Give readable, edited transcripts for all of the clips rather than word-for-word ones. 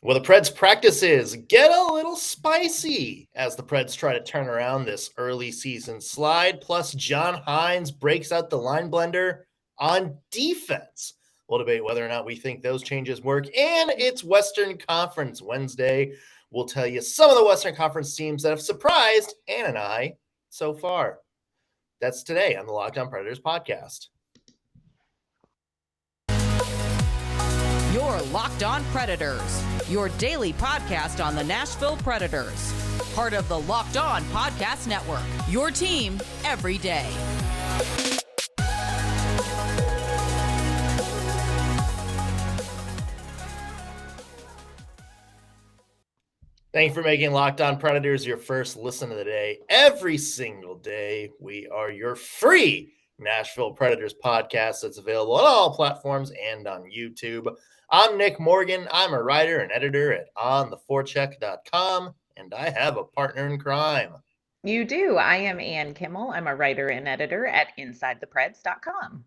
Well, the Preds practices get a little spicy as the Preds try to turn around this early season slide. Plus, John Hynes breaks out the line blender on defense. We'll debate whether or not we think those changes work. And it's Western Conference Wednesday. We'll tell you some of the Western Conference teams that have surprised Ann and I so far. That's today on the Locked On Predators podcast. You're Locked On Predators, your daily podcast on the Nashville Predators. Part of the Locked On Podcast Network, your team every day. Thank you for making Locked On Predators your first listen of the day. Every single day, we are your free Nashville Predators podcast that's available on all platforms and on YouTube. I'm Nick Morgan. I'm a writer and editor at ontheforecheck.com, and I have a partner in crime. You do. I am Ann Kimmel. I'm a writer and editor at InsideThePreds.com.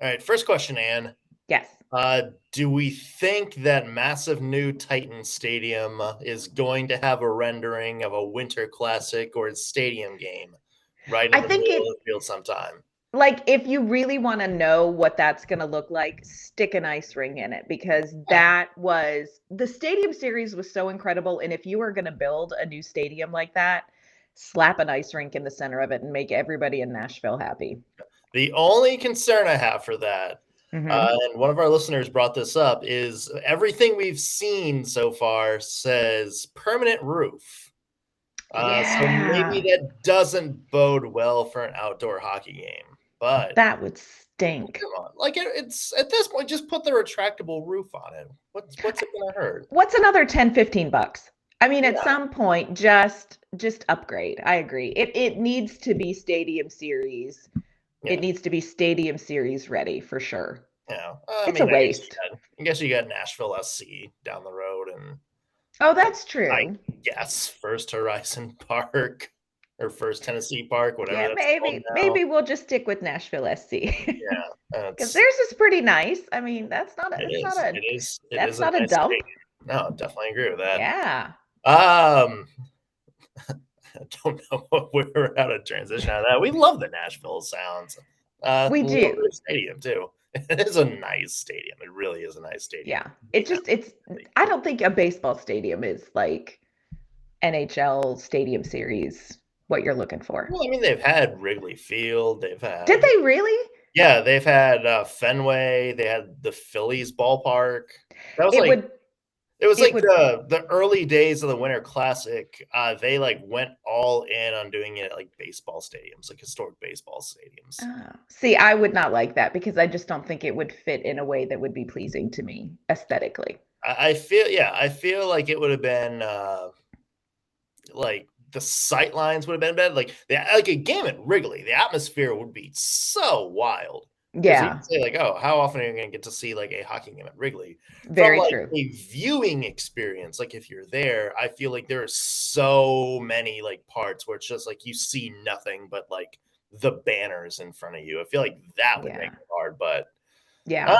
All right, first question, Ann. Yes. Do we think that massive new Titan Stadium is going to have a rendering of a Winter Classic or a stadium game right in the middle of the field sometime? Like, if you really want to know what that's going to look like, stick an ice ring in it, because the stadium series was so incredible. And if you are going to build a new stadium like that, slap an ice rink in the center of it and make everybody in Nashville happy. The only concern I have for that, and one of our listeners brought this up, is everything we've seen so far says permanent roof. So maybe that doesn't bode well for an outdoor hockey game. But that would stink. Come on, like it's at this point, just put the retractable roof on it. What's it gonna hurt? What's another $10-15? I mean, at some point, just upgrade. I agree. It needs to be stadium series. Yeah. It needs to be stadium series ready for sure. Yeah, it's a waste. I guess you got Nashville SC down the road, and that's true. I guess First Horizon Park. Or First Tennessee Park, whatever. Yeah, maybe we'll just stick with Nashville SC. Yeah, because theirs is pretty nice. I mean, that's not a dump. No, definitely agree with that. Yeah. I don't know what we're out of transition out of that. We love the Nashville sounds. We do. The stadium too. It is a nice stadium. It really is a nice stadium. Yeah. It's. I don't think a baseball stadium is like NHL Stadium Series. What you're looking for. Well, I mean, they've had Wrigley Field. They've had. Did they really? Yeah, they've had Fenway. They had the Phillies ballpark. That was the early days of the Winter Classic. They went all in on doing it at baseball stadiums, like historic baseball stadiums. See, I would not like that because I just don't think it would fit in a way that would be pleasing to me aesthetically. I feel like it would have been the sight lines would have been better. Like a game at Wrigley, the atmosphere would be so wild. Yeah. You say how often are you going to get to see a hockey game at Wrigley? Very true. A viewing experience, if you're there, I feel like there are so many parts where it's just you see nothing but the banners in front of you. I feel like that would make it hard, but yeah,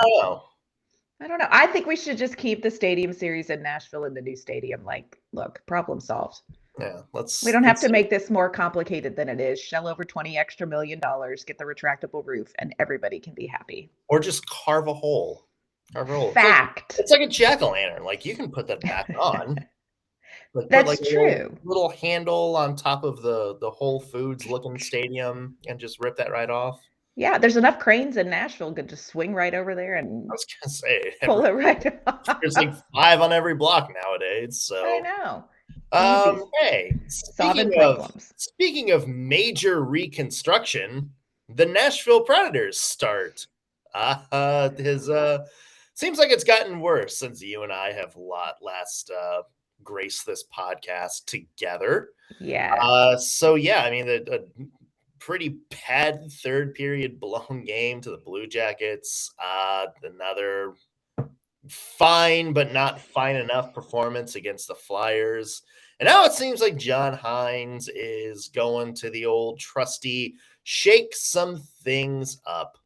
I don't know. I think we should just keep the stadium series in Nashville in the new stadium. Look, problem solved. Yeah, we don't have to make this more complicated than it is. Shell over $20 extra million, get the retractable roof, and everybody can be happy. Or just carve a hole. Fact. It's like a jack-o'-lantern. You can put that back on. That's true. Little handle on top of the Whole Foods looking stadium and just rip that right off. Yeah, there's enough cranes in Nashville to just swing right over there and I was gonna say pull it right off. There's 5 on every block nowadays. So I know. Hey, speaking of major reconstruction, the Nashville Predators start. Seems like it's gotten worse since you and I have last graced this podcast together. Yeah. I mean, a pretty bad third period blown game to the Blue Jackets. Another fine but not fine enough performance against the Flyers. And now it seems like John Hynes is going to the old trusty shake some things up.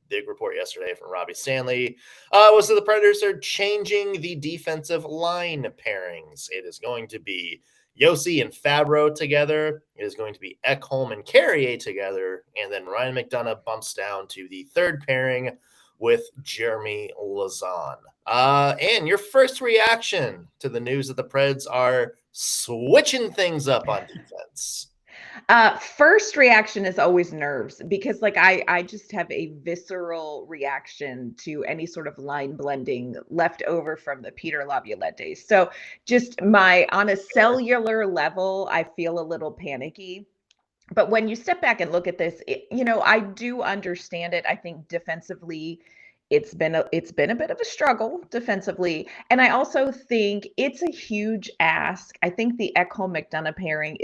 big report yesterday from Robbie Stanley was that the Predators are changing the defensive line pairings. It is going to be Yossi and Fabro together. It is going to be Ekholm and Carrier together. And then Ryan McDonough bumps down to the third pairing with Jeremy Lauzon. And your first reaction to the news that the Preds are switching things up on defense? First reaction is always nerves because like I just have a visceral reaction to any sort of line blending left over from the Peter Laviolette days. So just on a cellular level, I feel a little panicky. But when you step back and look at this, I do understand it. I think defensively, it's been a bit of a struggle defensively, and I also think it's a huge ask. I think the Ekholm McDonough pairing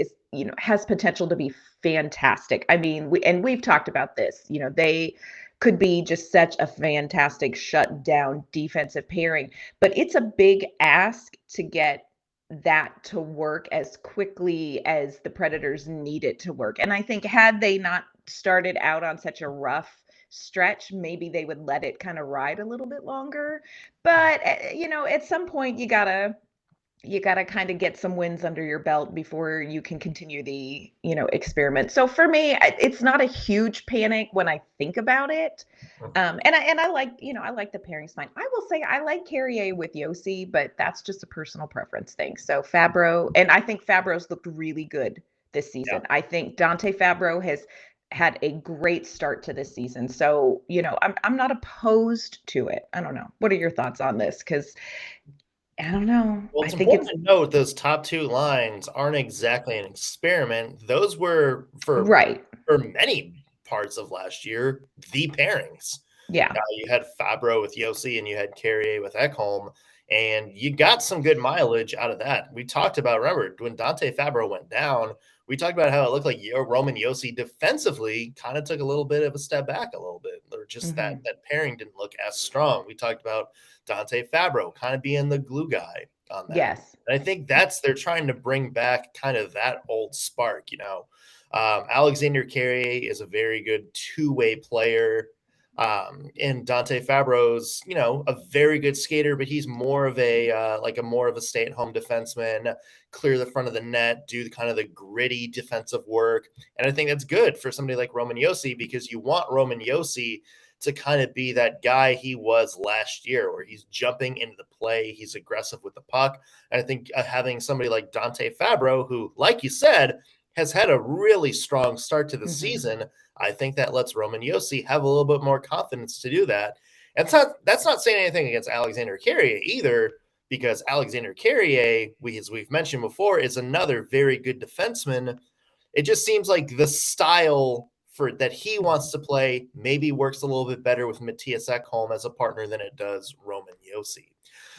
has potential to be fantastic. I mean, we've talked about this. They could be just such a fantastic shutdown defensive pairing, but it's a big ask to get that to work as quickly as the Predators need it to work. And I think had they not started out on such a rough stretch, maybe they would let it kind of ride a little bit longer. But at some point you gotta kind of get some wins under your belt before you can continue the experiment. So for me, it's not a huge panic when I think about it. And I like the pairings fine. I will say I like Carrier with Yossi, but that's just a personal preference thing. So Fabro, and I think Fabro's looked really good this season. Yeah. I think Dante Fabro has had a great start to this season. So, I'm not opposed to it. I don't know. What are your thoughts on this? Because I don't know. Well, it's important to note those top two lines aren't exactly an experiment. Those were for many parts of last year, the pairings. Yeah. You had Fabro with Yossi and you had Carrier with Ekholm, and you got some good mileage out of that. We talked about, remember, when Dante Fabro went down, we talked about how it looked like Roman Yossi defensively kind of took a little bit of a step back a little bit, or just that pairing didn't look as strong. We talked about Dante Fabro kind of being the glue guy on that. Yes. And I think they're trying to bring back kind of that old spark, Alexander Carrier is a very good two-way player. And Dante Fabro's, a very good skater, but he's more of a stay-at-home defenseman, clear the front of the net, do kind of the gritty defensive work. And I think that's good for somebody like Roman Yossi, because you want Roman Yossi to kind of be that guy he was last year, where he's jumping into the play, he's aggressive with the puck. And I think having somebody like Dante Fabro, who, like you said, has had a really strong start to the season, I think that lets Roman Yossi have a little bit more confidence to do that. And that's not saying anything against Alexander Carrier either, because Alexander Carrier, as we've mentioned before, is another very good defenseman. It just seems like the style that he wants to play maybe works a little bit better with Matthias Ekholm as a partner than it does Roman Yossi.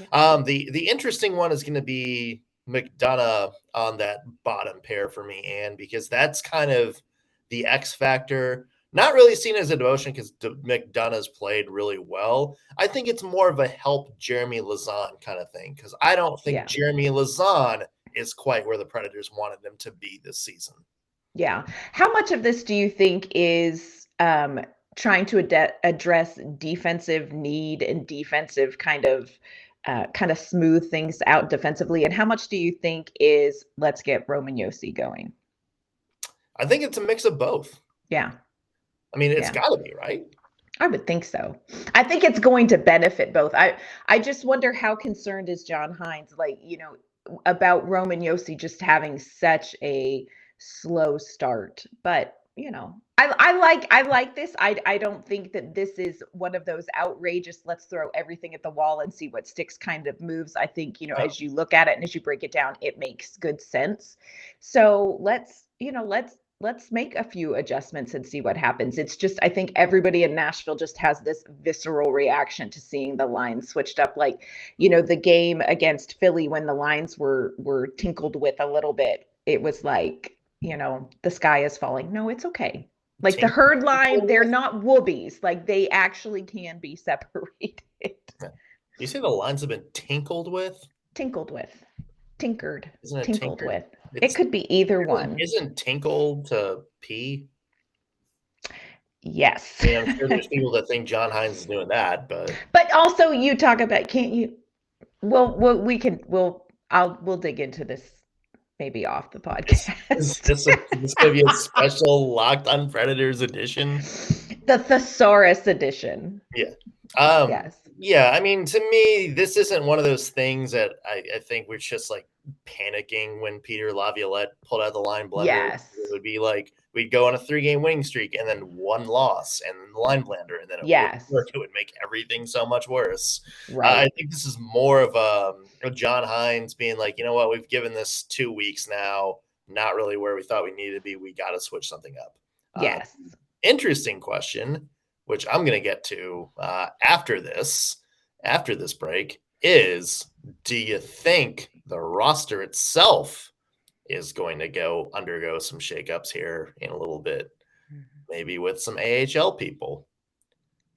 Yeah. The interesting one is going to be McDonough on that bottom pair for me, and because that's kind of the X factor, not really seen as a demotion because McDonough's played really well. I think it's more of a help Jeremy Lauzon kind of thing, because I don't think Jeremy Lauzon is quite where the Predators wanted them to be this season. Yeah. How much of this do you think is trying to address defensive need and defensive kind of smooth things out defensively? And how much do you think is let's get Roman Yossi going? I think it's a mix of both. Yeah. I mean, it's got to be, right? I would think so. I think it's going to benefit both. I just wonder how concerned is John Hynes, about Roman Yossi just having such a slow start. But, I like this. I don't think that this is one of those outrageous, let's throw everything at the wall and see what sticks kind of moves. I think, as you look at it and as you break it down, it makes good sense. So let's make a few adjustments and see what happens. It's just, I think everybody in Nashville just has this visceral reaction to seeing the lines switched up. Like, the game against Philly, when the lines were tinkled with a little bit, it was like, the sky is falling. No, it's okay. Like the herd line, they're not whoobies. Like they actually can be separated. You say the lines have been tinkled with? Tinkled with. Tinkered. Isn't it tinkled with? It could be either one. Isn't tinkle to pee? Yes. I mean, I'm sure there's people that think John Hynes is doing that, but also you talk about, can't you? We'll dig into this maybe off the is podcast. this going to be a special Locked on Predators edition? The thesaurus edition. Yeah. Um, Yes. yeah, I mean, to me, this isn't one of those things that I think we're just like panicking when Peter Laviolette pulled out the line blender. Yes. It would be like we'd go on a 3-game winning streak and then one loss and then the line blender, and then it would Yes. work. It would make everything so much worse. I Right. think this is more of a John Hynes being like, you know what, we've given this 2 weeks now, not really where we thought we needed to be. We got to switch something up. Yes. Interesting question, which I'm going to get to after this break, is do you think the roster itself is going to undergo some shakeups here in a little bit, maybe with some AHL people?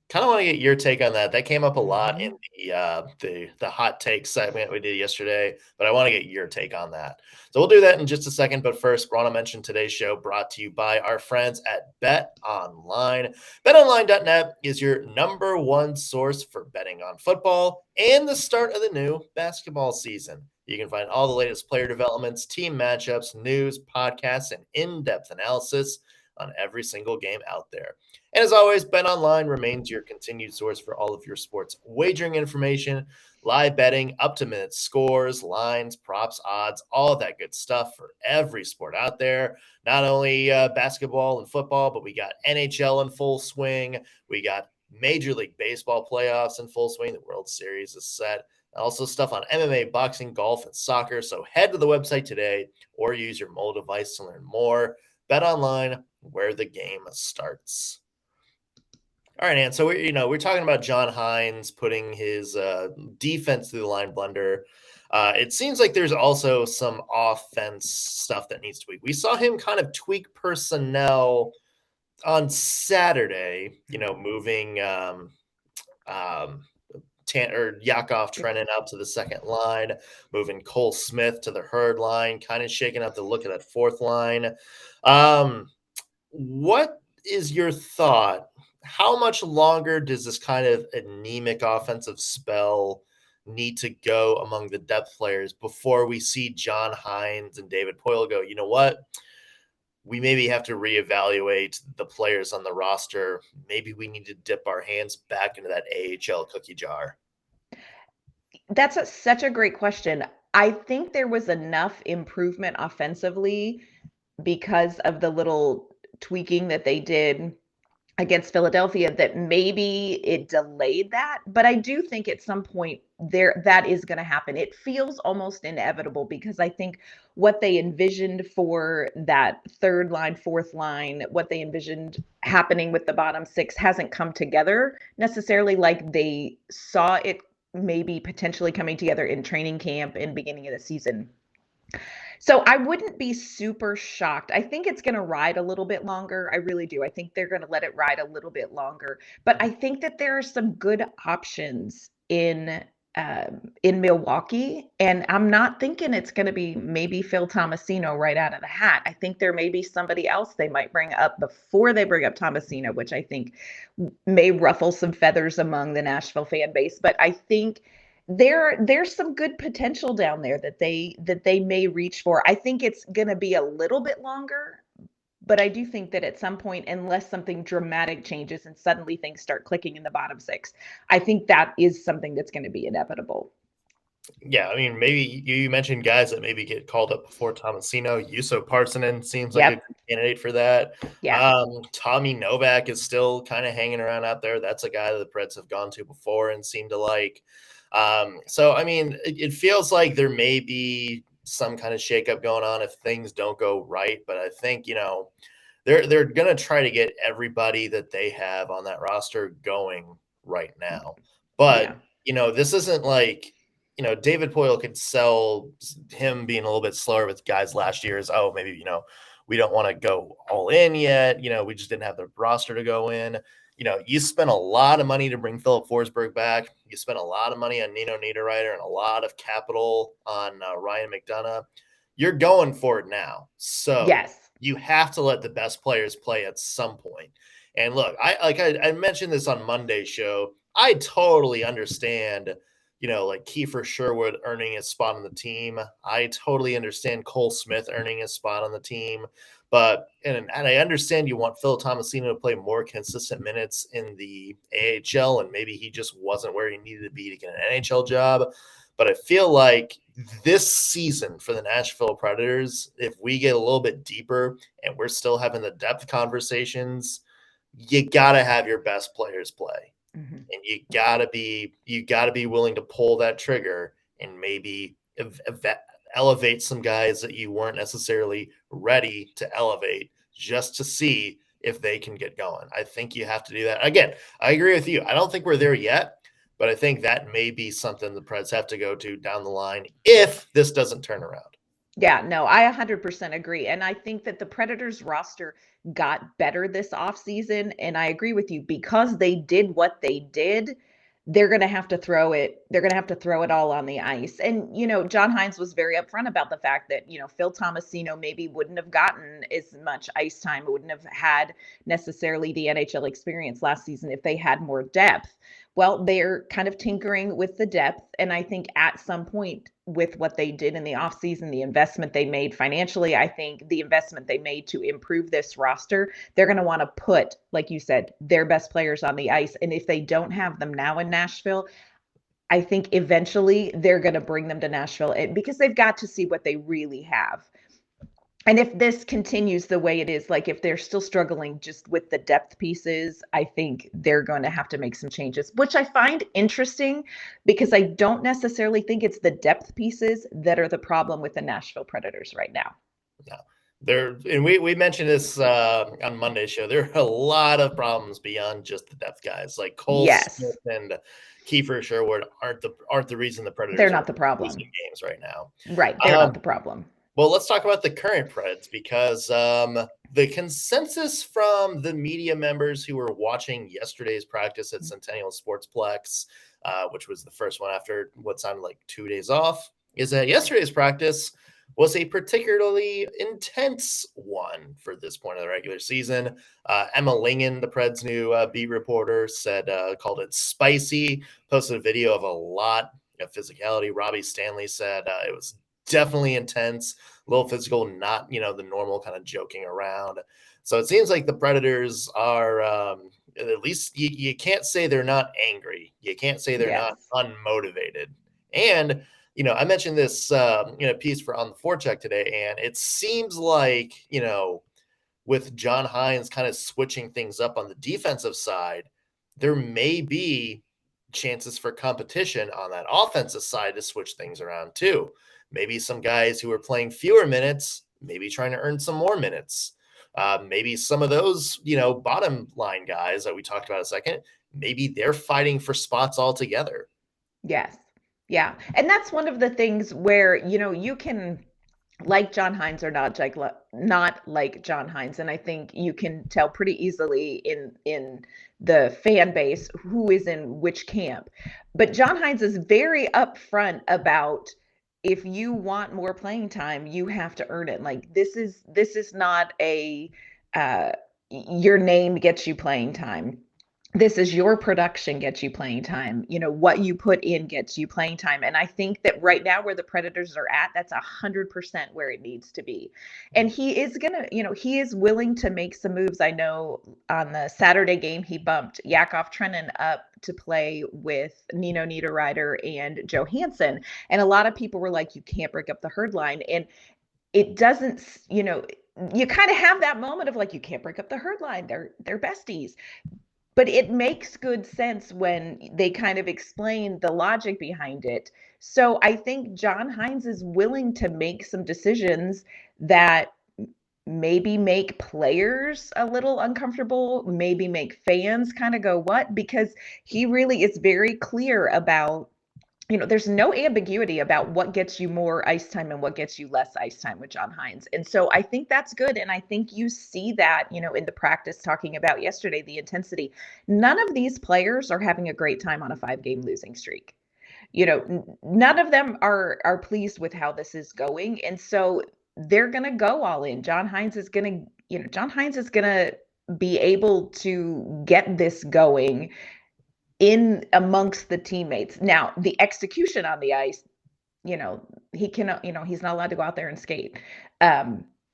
Kind of want to get your take on that. That came up a lot in the hot take segment we did yesterday, but I want to get your take on that. So we'll do that in just a second. But first, I want to mention today's show brought to you by our friends at Bet Online. BetOnline.net is your number one source for betting on football and the start of the new basketball season. You can find all the latest player developments, team matchups, news, podcasts, and in-depth analysis on every single game out there. And as always, BetOnline remains your continued source for all of your sports wagering information, live betting, up-to-minute scores, lines, props, odds, all of that good stuff for every sport out there. Not only basketball and football, but we got NHL in full swing. We got Major League Baseball playoffs in full swing. The World Series is set. Also stuff on MMA, boxing, golf, and soccer. So head to the website today or use your mobile device to learn more. BetOnline, where the game starts. All right, Ann. So we're talking about John Hynes putting his defense through the line blender. It seems like there's also some offense stuff that needs to tweak. We saw him kind of tweak personnel on Saturday. Moving Yakov Trenin out to the second line, moving Cole Smith to the third line, kind of shaking up the look at that fourth line. What is your thought? How much longer does this kind of anemic offensive spell need to go among the depth players before we see John Hynes and David Poile go, you know what? We maybe have to reevaluate the players on the roster. Maybe we need to dip our hands back into that AHL cookie jar. That's such a great question. I think there was enough improvement offensively because of the little tweaking that they did against Philadelphia that maybe it delayed that. But I do think at some point that is going to happen. It feels almost inevitable because I think what they envisioned for that third line, fourth line, what they envisioned happening with the bottom six hasn't come together necessarily like they saw it maybe potentially coming together in training camp and beginning of the season. So I wouldn't be super shocked. I think it's going to ride a little bit longer. I really do. I think they're going to let it ride a little bit longer. But I think that there are some good options in Milwaukee, and I'm not thinking it's going to be maybe Phil Tomasino right out of the hat. I think there may be somebody else they might bring up before they bring up Tomasino, which I think may ruffle some feathers among the Nashville fan base. But I think there's some good potential down there that they may reach for. I think it's going to be a little bit longer, but I do think that at some point, unless something dramatic changes and suddenly things start clicking in the bottom six, I think that is something that's going to be inevitable. Yeah, I mean, maybe you mentioned guys that maybe get called up before Tomasino. Juuso Parssinen seems like a good candidate for that. Yeah. Tommy Novak is still kind of hanging around out there. That's a guy that the Preds have gone to before and seem to like. So, I mean, it feels like there may be some kind of shakeup going on if things don't go right. But I think, they're going to try to get everybody that they have on that roster going right now. But, this isn't like, David Poile could sell him being a little bit slower with guys last year as, maybe, we don't want to go all in yet. We just didn't have the roster to go in. You spent a lot of money to bring Philip Forsberg back. You spent a lot of money on Nino Niederreiter and a lot of capital on Ryan McDonough. You're going for it now. So yes, you have to let the best players play at some point. And look, I mentioned this on Monday's show. I totally understand, like Kiefer Sherwood earning his spot on the team. I totally understand Cole Smith earning his spot on the team. But and I understand you want Phil Tomasino to play more consistent minutes in the AHL, and maybe he just wasn't where he needed to be to get an NHL job. But I feel like this season for the Nashville Predators, if we get a little bit deeper and we're still having the depth conversations, you gotta have your best players play. And you gotta be willing to pull that trigger and maybe elevate some guys that you weren't necessarily ready to elevate just to see if they can get going. I think you have to do that. Again, I agree with you. I don't think we're there yet, but I think that may be something the Preds have to go to down the line if this doesn't turn around. Yeah, no, I 100% agree. And I think that the Predators roster got better this offseason. And I agree with you because they did what they did. They're going to have to throw it. They're going to have to throw it all on the ice. And, John Hynes was very upfront about the fact that, Phil Tomasino maybe wouldn't have gotten as much ice time, wouldn't have had necessarily the NHL experience last season if they had more depth. Well, they're kind of tinkering with the depth. And I think at some point with what they did in the offseason, the investment they made financially, I think the investment they made to improve this roster, they're going to want to put, like you said, their best players on the ice. And if they don't have them now in Nashville, I think eventually they're going to bring them to Nashville because they've got to see what they really have. And if this continues the way it is, like if they're still struggling just with the depth pieces, I think they're going to have to make some changes, which I find interesting because I don't necessarily think it's the depth pieces that are the problem with the Nashville Predators right now. No, and we mentioned this on Monday's show. There are a lot of problems beyond just the depth guys. Like Cole Smith and Kiefer Sherwood aren't the reason the Predators they're not the problem losing games right now. Right, they're not the problem. Well, let's talk about the current Preds because the consensus from the media members who were watching yesterday's practice at Centennial Sportsplex, which was the first one after what sounded like 2 days off, is that yesterday's practice was a particularly intense one for this point of the regular season. Emma Lingen, the Preds' new beat reporter, called it spicy, posted a video of a lot of physicality. Robbie Stanley said it was definitely intense, a little physical, not, the normal kind of joking around. So it seems like the Predators are, at least you can't say they're not angry. You can't say they're not unmotivated. And, I mentioned this, piece on the forecheck today, and it seems like, with John Hynes kind of switching things up on the defensive side, there may be chances for competition on that offensive side to switch things around too. Maybe some guys who are playing fewer minutes, maybe trying to earn some more minutes. Maybe some of those, bottom line guys that we talked about a second, maybe they're fighting for spots altogether. Yes. Yeah. And that's one of the things where, you can like John Hynes or not like John Hynes. And I think you can tell pretty easily in the fan base who is in which camp. But John Hynes is very upfront about if you want more playing time, you have to earn it. Like this is not a your name gets you playing time. This is your production gets you playing time. What you put in gets you playing time. And I think that right now where the Predators are at, that's 100% where it needs to be. And he is going to, he is willing to make some moves. I know on the Saturday game, he bumped Yakov Trenin up to play with Nino Niederreiter and Joe Hansen. And a lot of people were like, you can't break up the herd line. And it doesn't, you kind of have that moment of like, you can't break up the herd line. They're besties. But it makes good sense when they kind of explain the logic behind it. So I think John Hynes is willing to make some decisions that maybe make players a little uncomfortable, maybe make fans kind of go, what? Because he really is very clear about, there's no ambiguity about what gets you more ice time and what gets you less ice time with John Hynes. And so I think that's good. And I think you see that, in the practice talking about yesterday, the intensity. None of these players are having a great time on a 5-game losing streak. None of them are pleased with how this is going. And so they're going to go all in. John Hynes is going to be able to get this going in amongst the teammates. Now, the execution on the ice, he cannot, he's not allowed to go out there and skate.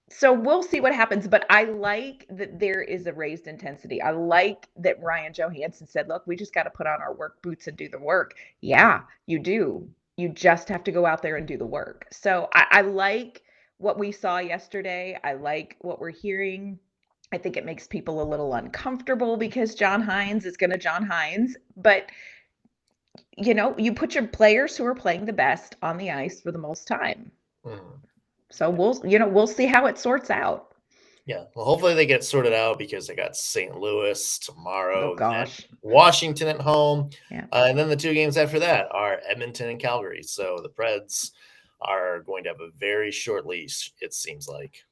So we'll see what happens, but I like that there is a raised intensity. I like that Ryan Johansson said, look, we just got to put on our work boots and do the work. Yeah, you do. You just have to go out there and do the work. So I like what we saw yesterday. I like what we're hearing. I think it makes people a little uncomfortable because John Hynes is going to John Hynes, but you put your players who are playing the best on the ice for the most time. So we'll see how it sorts out. Yeah, well, hopefully they get sorted out because they got St. Louis tomorrow. Oh gosh, Washington at home, yeah. And then the 2 games after that are Edmonton and Calgary. So the Preds are going to have a very short leash, it seems like.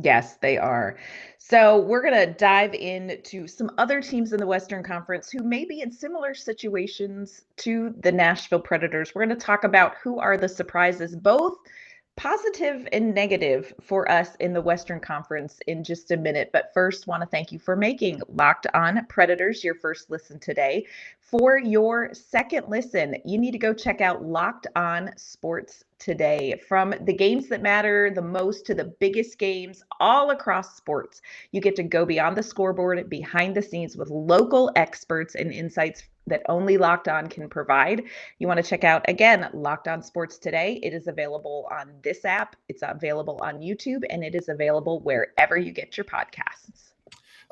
Yes, they are. So we're going to dive into some other teams in the Western Conference who may be in similar situations to the Nashville Predators. We're going to talk about who are the surprises, both positive and negative for us in the Western Conference in just a minute. But first, want to thank you for making Locked On Predators your first listen today. For your second listen, you need to go check out Locked On Sports Today. From the games that matter the most to the biggest games all across sports, you get to go beyond the scoreboard, behind the scenes with local experts and insights that only Locked On can provide. You want to check out, again, Locked On Sports Today. It is available on this app. It's available on YouTube, and it is available wherever you get your podcasts.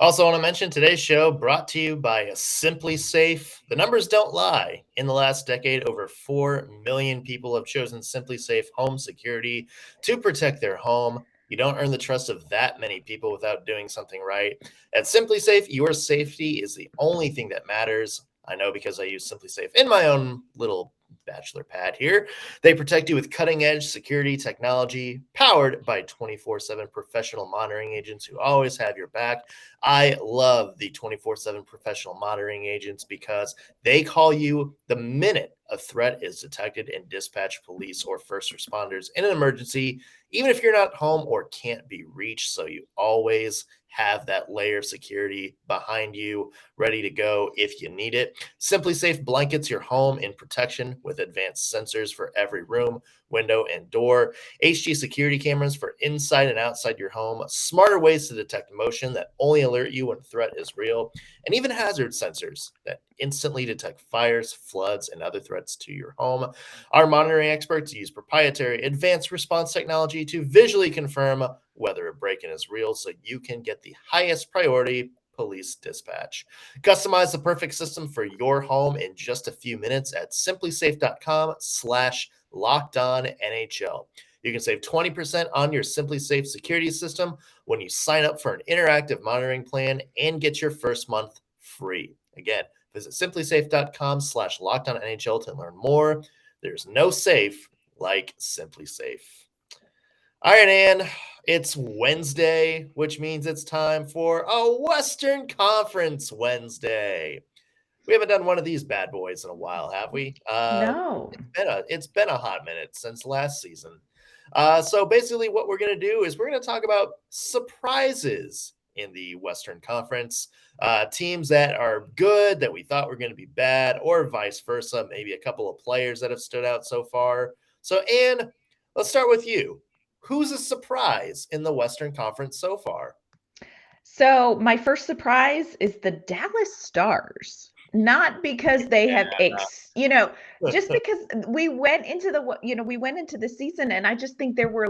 Also, I want to mention today's show brought to you by Simply Safe. The numbers don't lie. In the last decade, over 4 million people have chosen Simply Safe home security to protect their home. You don't earn the trust of that many people without doing something right. At Simply Safe, your safety is the only thing that matters. I know because I use Simply Safe in my own little bachelor pad here. They protect you with cutting-edge security technology powered by 24/7 professional monitoring agents who always have your back. I love the 24/7 professional monitoring agents because they call you the minute a threat is detected and dispatch police or first responders in an emergency, even if you're not home or can't be reached. So you always have that layer of security behind you, ready to go if you need it. Simply Safe blankets your home in protection with advanced sensors for every room, window, and door, HD security cameras for inside and outside your home, smarter ways to detect motion that only alert you when a threat is real, and even hazard sensors that instantly detect fires, floods, and other threats to your home. Our monitoring experts use proprietary advanced response technology to visually confirm whether a break-in is real so you can get the highest priority police dispatch. Customize the perfect system for your home in just a few minutes at simplysafe.com/LockedOnNHL. You can save 20% on your Simply Safe security system when you sign up for an interactive monitoring plan and get your first month free. Again, visit simplysafe.com/LockedOnNHL to learn more. There's no safe like Simply Safe. All right, Ann, it's Wednesday, which means it's time for a Western Conference Wednesday. We haven't done one of these bad boys in a while, have we? No. It's been a hot minute since last season. So basically what we're going to do is we're going to talk about surprises in the Western Conference, teams that are good that we thought were going to be bad, or vice versa, maybe a couple of players that have stood out so far. So, Ann, let's start with you. Who's a surprise in the Western Conference so far? So my first surprise is the Dallas Stars. Not because they have, just because we went into the season, and I just think there were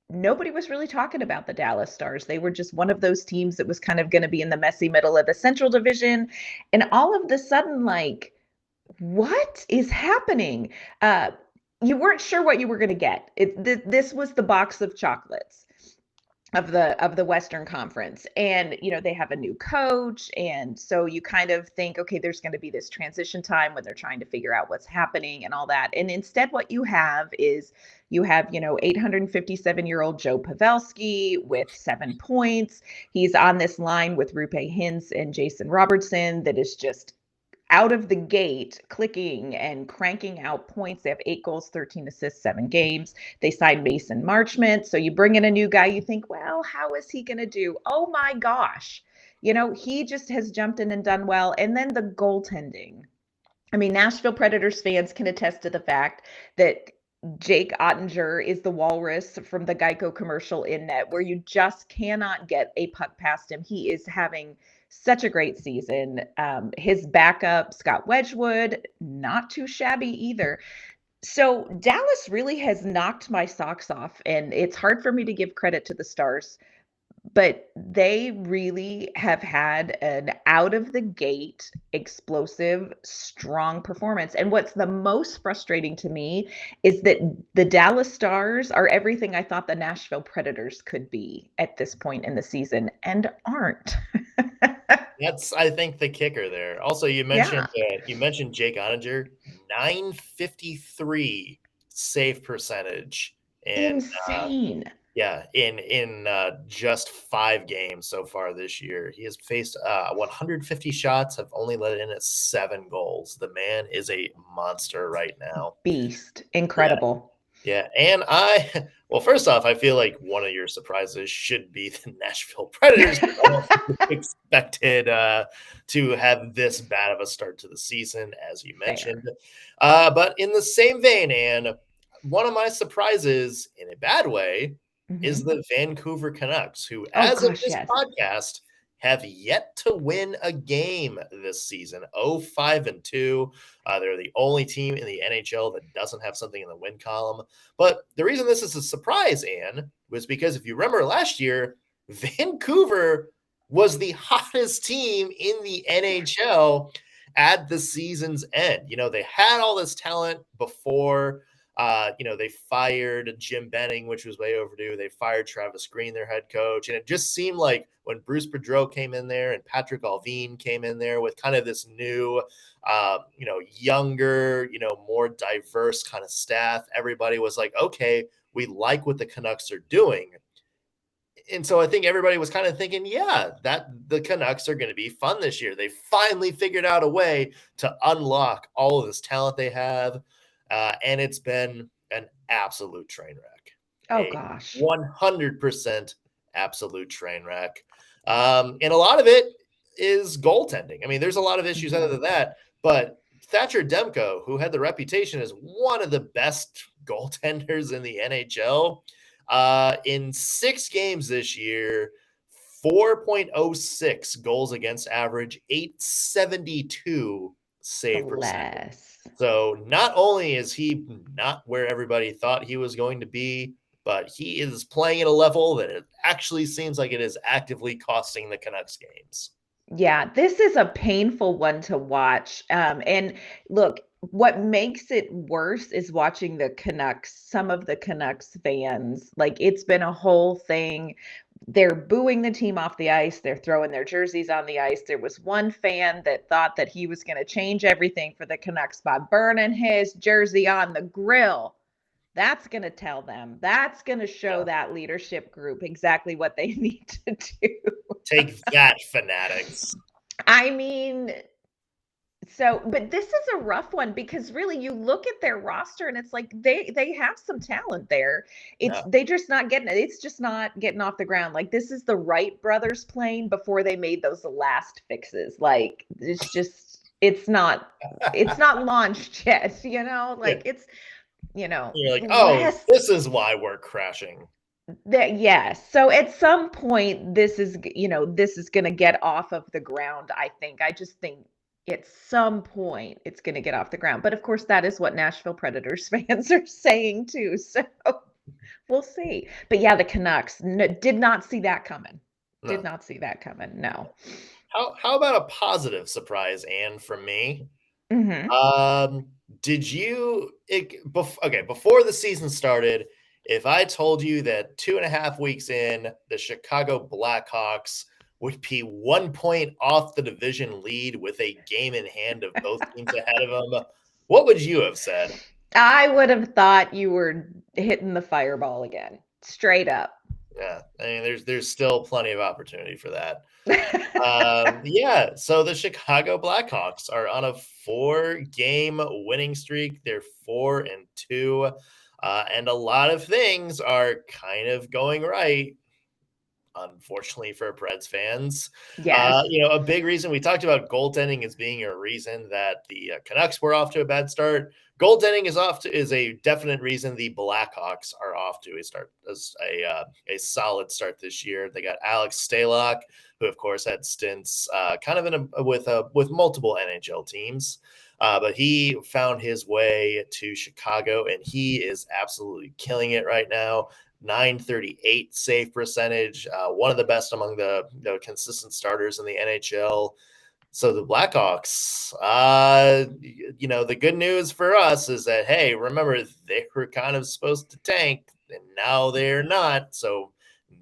nobody was really talking about the Dallas Stars. They were just one of those teams that was kind of going to be in the messy middle of the Central Division. And all of a sudden, what is happening? You weren't sure what you were going to get. This was the box of chocolates of the Western Conference. And, they have a new coach. And so you kind of think, okay, there's going to be this transition time when they're trying to figure out what's happening and all that. And instead what you have is 857-year-old Joe Pavelski with 7 points. He's on this line with Rupe Hintz and Jason Robertson that is just out of the gate, clicking and cranking out points. They have 8 goals, 13 assists, 7 games. They signed Mason Marchment. So you bring in a new guy, you think, well, how is he going to do? Oh my gosh. He just has jumped in and done well. And then the goaltending. I mean, Nashville Predators fans can attest to the fact that Jake Ottinger is the walrus from the Geico commercial in net, where you just cannot get a puck past him. He is having such a great season. His backup, Scott Wedgwood, not too shabby either. So Dallas really has knocked my socks off, and it's hard for me to give credit to the Stars, but they really have had an out of the gate, explosive, strong performance. And what's the most frustrating to me is that the Dallas Stars are everything I thought the Nashville Predators could be at this point in the season and aren't. That's, I think, the kicker there. Also, you mentioned Jake Ottinger, 953 save percentage, and Insane. in just 5 games so far this year. He has faced 150 shots, have only let in at 7 goals. The man is a monster right now. Beast. Incredible. Yeah, and first off, I feel like one of your surprises should be the Nashville Predators. I don't think we expected to have this bad of a start to the season, as you mentioned. But in the same vein, Anne, one of my surprises, in a bad way, is the Vancouver Canucks, who, as of this podcast, have yet to win a game this season. 0-5-2. They're the only team in the NHL that doesn't have something in the win column. But the reason this is a surprise, Anne, was because if you remember last year, Vancouver was the hottest team in the NHL at the season's end. They had all this talent before. They fired Jim Benning, which was way overdue. They fired Travis Green, their head coach. And it just seemed like when Bruce Boudreau came in there and Patrick Allvin came in there with kind of this new, younger, more diverse kind of staff, everybody was like, okay, we like what the Canucks are doing. And so I think everybody was kind of thinking, that the Canucks are going to be fun this year. They finally figured out a way to unlock all of this talent they have. And it's been an absolute train wreck. Oh, gosh. 100% absolute train wreck. And a lot of it is goaltending. I mean, there's a lot of issues other than that. But Thatcher Demko, who had the reputation as one of the best goaltenders in the NHL, in 6 games this year, 4.06 goals against average, 872 save percentage. So not only is he not where everybody thought he was going to be, but he is playing at a level that it actually seems like it is actively costing the Canucks games. Yeah, this is a painful one to watch. And look, what makes it worse is watching the Canucks, some of the Canucks fans. Like, it's been a whole thing. They're booing the team off the ice. They're throwing their jerseys on the ice. There was one fan that thought that he was going to change everything for the Canucks by burning his jersey on the grill. That's going to tell them. That's going to show that leadership group exactly what they need to do. Take that, fanatics. I mean, but this is a rough one because really you look at their roster and it's like they have some talent there. They just not getting it. It's just not getting off the ground. Like, this is the Wright brothers playing before they made those last fixes. Like, it's not launched yet, it's, you're like, this is why we're crashing. Yes. So at some point, this is going to get off of the ground. I just think at some point it's going to get off the ground. But of course, that is what Nashville Predators fans are saying too. So we'll see. But yeah, the Canucks did not see that coming. No. Did not see that coming. No. How about a positive surprise, Anne, from me? Mm-hmm. Did you, before the season started, if I told you that 2.5 weeks in, the Chicago Blackhawks would be 1 point off the division lead with a game in hand of both teams ahead of them, what would you have said? I would have thought you were hitting the fireball again, straight up. Yeah, I mean, there's still plenty of opportunity for that. So the Chicago Blackhawks are on a 4-game winning streak. They're 4-2, and a lot of things are kind of going right. unfortunately for Preds fans. Yes. A big reason we talked about goaltending as being a reason that the Canucks were off to a bad start. Goaltending is a definite reason the Blackhawks are off to a solid start this year. They got Alex Stalock, who of course had stints kind of with multiple NHL teams. But he found his way to Chicago, and he is absolutely killing it right now. 938 save percentage, one of the best among the consistent starters in the NHL. So the Blackhawks, the good news for us is that, hey, remember, they were kind of supposed to tank, and now they're not. So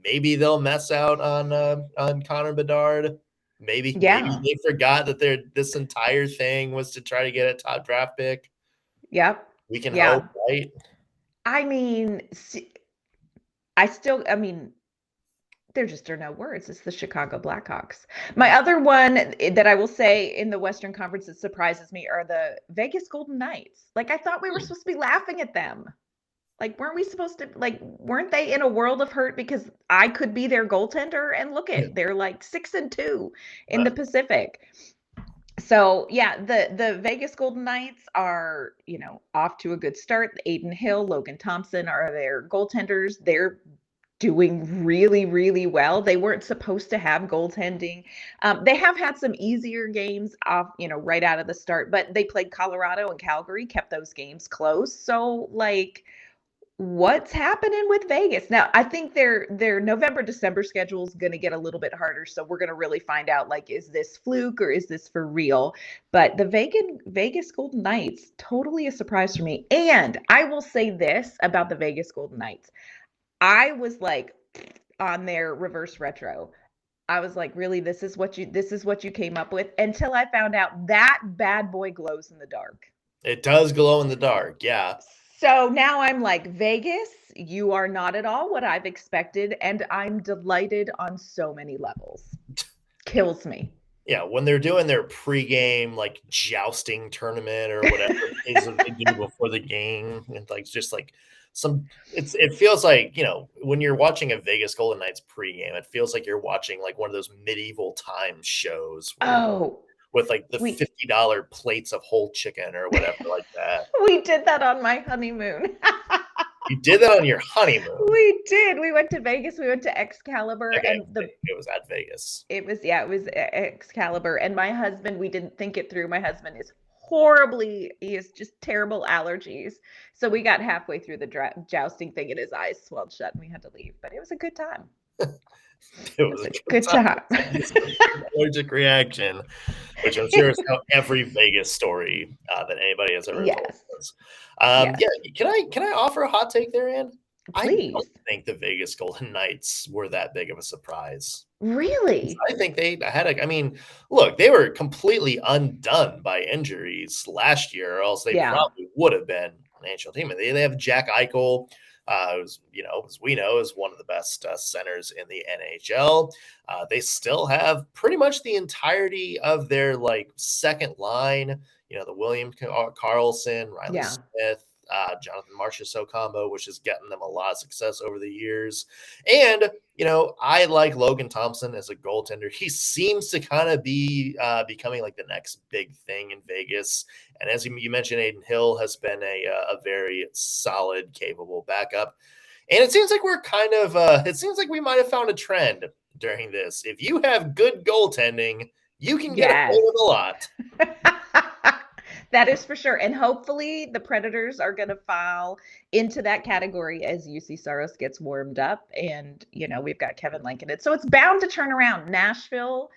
maybe they'll mess out on Connor Bedard. Maybe they forgot that this entire thing was to try to get a top draft pick. Yep. We can hope, right? I mean, there just are no words. It's the Chicago Blackhawks. My other one that I will say in the Western Conference that surprises me are the Vegas Golden Knights. Like, I thought we were supposed to be laughing at them. Like, weren't they in a world of hurt because I could be their goaltender? And look at, they're like 6-2 in the Pacific. So yeah, the Vegas Golden Knights are, off to a good start. Aiden Hill, Logan Thompson are their goaltenders. They're doing really, really well. They weren't supposed to have goaltending. They have had some easier games off, right out of the start, but they played Colorado and Calgary, kept those games close. So like, what's happening with Vegas? Now, I think their November, December schedule is going to get a little bit harder. So we're going to really find out, like, is this fluke or is this for real? But the Vegas Golden Knights, totally a surprise for me. And I will say this about the Vegas Golden Knights. I was like on their reverse retro. I was like, really, this is what you came up with, until I found out that bad boy glows in the dark. It does glow in the dark. Yeah. So now I'm like, Vegas, you are not at all what I've expected. And I'm delighted on so many levels. Kills me. Yeah, when they're doing their pregame like jousting tournament or whatever it is that they do before the game, and like just like it feels like, when you're watching a Vegas Golden Knights pregame, it feels like you're watching like one of those medieval times shows. With like the $50 plates of whole chicken or whatever like that. We did that on my honeymoon. You did that on your honeymoon? We did. We went to Vegas. We went to Excalibur. Okay, and it was at Vegas. It was Excalibur. And my husband, we didn't think it through. My husband is he has just terrible allergies. So we got halfway through the jousting thing and his eyes swelled shut and we had to leave. But it was a good time. It was a good time. Allergic reaction, which I'm sure is how every Vegas story that anybody has ever told us. Yeah, can I offer a hot take there, Ann? Please. I don't think the Vegas Golden Knights were that big of a surprise. Really? I think they had look, they were completely undone by injuries last year, or else they probably would have been an NHL team. And they have Jack Eichel, who's, as we know, is one of the best centers in the NHL. They still have pretty much the entirety of their second line. The William Karlsson, Riley Smith, Jonathan Marchessault combo, which has gotten them a lot of success over the years. And, I like Logan Thompson as a goaltender. He seems to kind of be becoming like the next big thing in Vegas. And as you mentioned, Aiden Hill has been a very solid, capable backup. And it seems like it seems like we might have found a trend during this. If you have good goaltending, you can get away with a lot. That is for sure. And hopefully the Predators are going to fall into that category as UC Saros gets warmed up. And, we've got Kevin Lincoln. So it's bound to turn around. Nashville,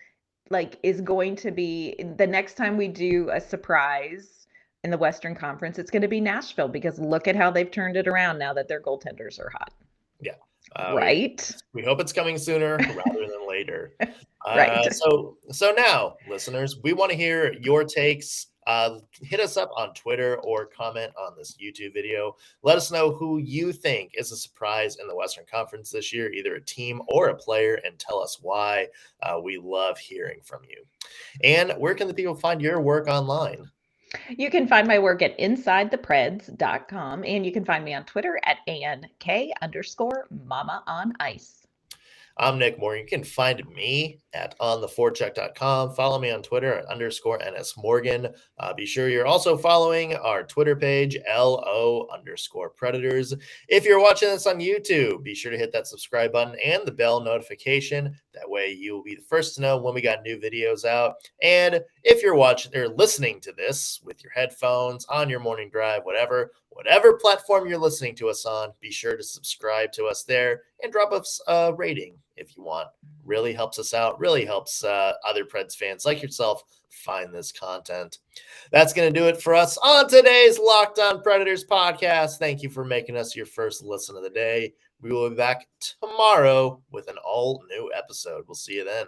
is going to be the next time we do a surprise in the Western Conference, it's going to be Nashville, because look at how they've turned it around now that their goaltenders are hot. Yeah. Right. We hope it's coming sooner rather than later. Right. So now, listeners, we want to hear your takes. Hit us up on Twitter or comment on this YouTube video. Let us know who you think is a surprise in the Western Conference this year, either a team or a player, and tell us why. We love hearing from you. And where can the people find your work online? You can find my work at InsideThePreds.com, and you can find me on Twitter at ANK_Mama on Ice. I'm Nick Moore. You can find me at ontheforecheck.com. Follow me on Twitter at _NSMorgan. Be sure you're also following our Twitter page, LO_Predators. If you're watching this on YouTube, be sure to hit that subscribe button and the bell notification. That way you'll be the first to know when we got new videos out. And if you're watching or listening to this with your headphones, on your morning drive, whatever platform you're listening to us on, be sure to subscribe to us there and drop us a rating if you want. Really helps us out, really helps other Preds fans like yourself find this content. That's going to do it for us on today's Locked On Predators podcast. Thank you for making us your first listen of the day. We will be back tomorrow with an all new episode. We'll see you then.